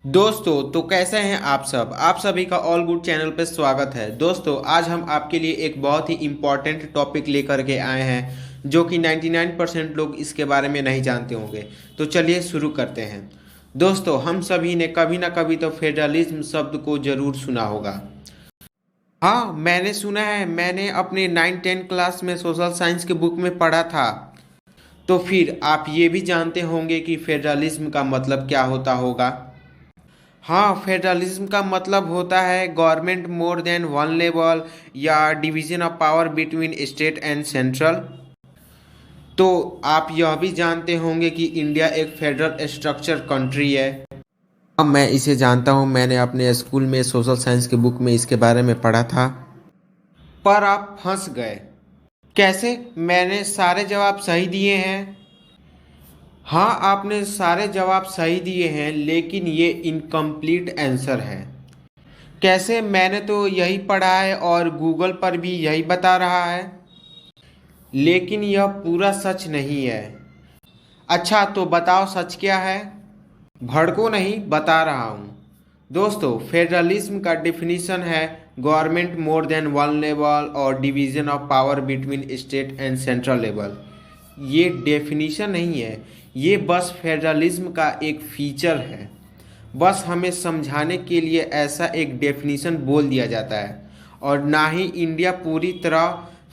दोस्तों तो कैसे हैं आप सब। आप सभी का ऑल गुड चैनल पे स्वागत है। दोस्तों आज हम आपके लिए एक बहुत ही इम्पॉर्टेंट टॉपिक लेकर के आए हैं जो कि 99% लोग इसके बारे में नहीं जानते होंगे। तो चलिए शुरू करते हैं। दोस्तों हम सभी ने कभी ना कभी तो फेडरलिज्म शब्द को जरूर सुना होगा। हाँ मैंने सुना है, मैंने अपने 9-10 क्लास में सोशल साइंस के बुक में पढ़ा था। तो फिर आप ये भी जानते होंगे कि फेडरलिज्म का मतलब क्या होता होगा। हाँ, फेडरलिज्म का मतलब होता है government more than one level या division of power between state and central. तो आप यह भी जानते होंगे कि इंडिया एक फेडरल स्ट्रक्चर कंट्री है। अब मैं इसे जानता हूँ, मैंने अपने स्कूल में सोशल साइंस के बुक में इसके बारे में पढ़ा था। पर आप फंस गए। कैसे? मैंने सारे जवाब सही दिए हैं। हाँ आपने सारे जवाब सही दिए हैं, लेकिन ये इनकम्प्लीट आंसर है। कैसे? मैंने तो यही पढ़ा है और गूगल पर भी यही बता रहा है, लेकिन यह पूरा सच नहीं है। अच्छा तो बताओ सच क्या है। भड़को नहीं, बता रहा हूँ। दोस्तों फेडरलिज्म का डिफिनीशन है government more than one level और division of power between state and central level. ये डेफिनीशन नहीं है, ये बस फेडरलिज्म का एक फीचर है। बस हमें समझाने के लिए ऐसा एक डेफिनीशन बोल दिया जाता है। और ना ही इंडिया पूरी तरह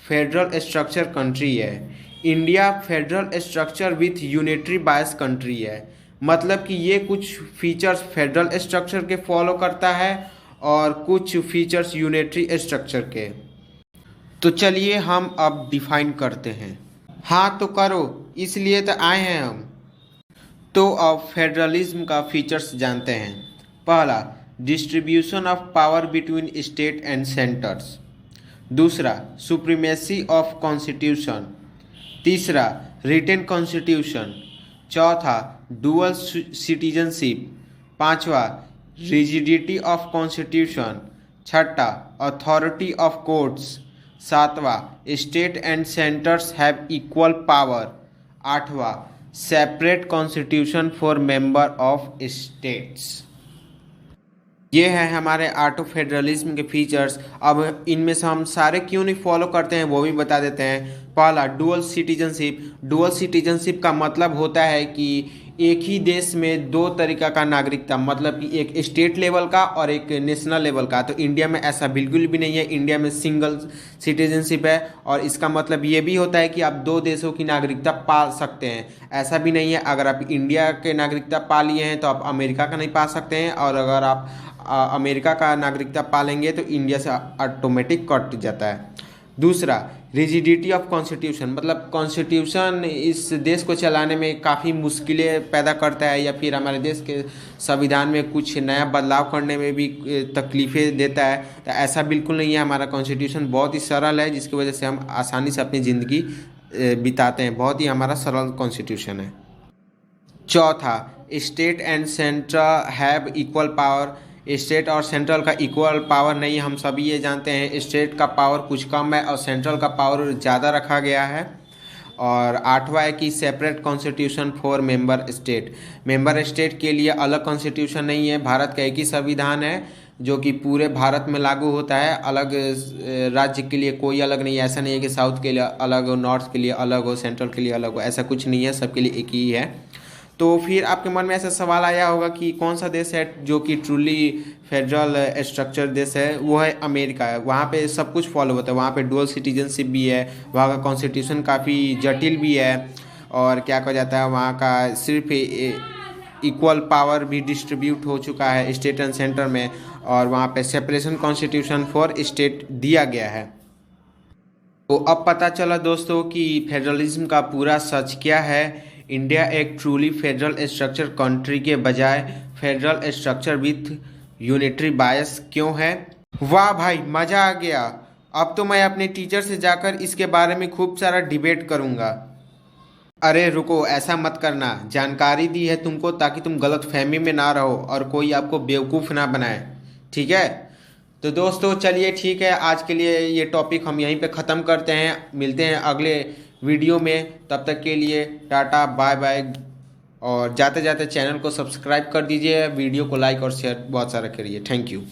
फेडरल स्ट्रक्चर कंट्री है। India federal structure with unitary bias country है। मतलब कि ये कुछ फीचर्स फेडरल स्ट्रक्चर के फॉलो करता है और कुछ फीचर्स यूनिटरी स्ट्रक्चर के। तो चलिए हम अब डिफाइन करते हैं। हाँ तो करो, इसलिए तो आए हैं हम। तो अब फेडरलिज्म का फीचर्स जानते हैं। पहला, distribution of power between state and centres. दूसरा, सुप्रीमेसी ऑफ कॉन्स्टिट्यूशन। तीसरा, रिटेन कॉन्स्टिट्यूशन। चौथा, डुअल सिटीजनशिप। पांचवा, रिजिडिटी ऑफ कॉन्स्टिट्यूशन। छठा, अथॉरिटी ऑफ कोर्ट्स। सातवां, state and centres have equal power. आठवां, separate constitution for member of states. ये है हमारे आटो फेडरलिज्म के फीचर्स। अब इनमें से हम सारे क्यों नहीं फॉलो करते हैं वो भी बता देते हैं। पहला, डुअल सिटीजनशिप। डुअल सिटीजनशिप का मतलब होता है कि एक ही देश में दो तरीका का नागरिकता, मतलब कि एक स्टेट लेवल का और एक नेशनल लेवल का। तो इंडिया में ऐसा बिल्कुल भी नहीं है, इंडिया में सिंगल सिटीजनशिप है। और इसका मतलब ये भी होता है कि आप दो देशों की नागरिकता पा सकते हैं। ऐसा भी नहीं है अगर आप इंडिया के नागरिकता पा लिए हैं तो आप अमेरिका का नहीं पा सकते हैं, और अगर आप अमेरिका का नागरिकता पालेंगे तो इंडिया से ऑटोमेटिक कट जाता है। दूसरा, रिजिडिटी ऑफ कॉन्स्टिट्यूशन, मतलब कॉन्स्टिट्यूशन इस देश को चलाने में काफ़ी मुश्किलें पैदा करता है, या फिर हमारे देश के संविधान में कुछ नया बदलाव करने में भी तकलीफ़ें देता है। तो ऐसा बिल्कुल नहीं है, हमारा कॉन्स्टिट्यूशन बहुत ही सरल है, जिसकी वजह से हम आसानी से अपनी ज़िंदगी बिताते हैं। बहुत ही हमारा सरल कॉन्स्टिट्यूशन है। चौथा, state and central have equal power. State और सेंट्रल का इक्वल पावर नहीं, हम सभी ये जानते हैं। स्टेट का पावर कुछ कम है और सेंट्रल का पावर ज़्यादा रखा गया है। और आठवां है कि separate constitution for member state. Member state के लिए अलग कॉन्स्टिट्यूशन नहीं है, भारत का एक ही संविधान है जो कि पूरे भारत में लागू होता है। अलग राज्य के लिए कोई अलग नहीं है। ऐसा नहीं है कि साउथ के लिए अलग हो, नॉर्थ के लिए अलग हो, सेंट्रल के लिए अलग हो, ऐसा कुछ नहीं है, सबके लिए एक ही है। तो फिर आपके मन में ऐसा सवाल आया होगा कि कौन सा देश है जो कि ट्रूली फेडरल स्ट्रक्चर देश है। वो है अमेरिका है। वहाँ पे सब कुछ फॉलो होता है, वहाँ पे डुअल सिटीजनशिप भी है, वहाँ का कॉन्स्टिट्यूशन काफ़ी जटिल भी है, और क्या कहा जाता है वहाँ का सिर्फ इक्वल पावर भी डिस्ट्रीब्यूट हो चुका है स्टेट एंड सेंटर में, और वहाँ पे सेपरेशन कॉन्स्टिट्यूशन फॉर स्टेट दिया गया है। तो अब पता चला दोस्तों कि फेडरलिज्म का पूरा सच क्या है। इंडिया एक ट्रूली फेडरल स्ट्रक्चर कंट्री के बजाय फेडरल स्ट्रक्चर विथ यूनिटरी बायस क्यों है। वाह भाई, मज़ा आ गया। अब तो मैं अपने टीचर से जाकर इसके बारे में खूब सारा डिबेट करूँगा। अरे रुको, ऐसा मत करना। जानकारी दी है तुमको ताकि तुम गलत फहमी में ना रहो और कोई आपको बेवकूफ़ ना बनाए, ठीक है। तो दोस्तों चलिए ठीक है, आज के लिए ये टॉपिक हम यहीं पे ख़त्म करते हैं। मिलते हैं अगले वीडियो में, तब तक के लिए टाटा बाय बाय। और जाते जाते चैनल को सब्सक्राइब कर दीजिए, वीडियो को लाइक और शेयर बहुत सारा करिए। Thank you.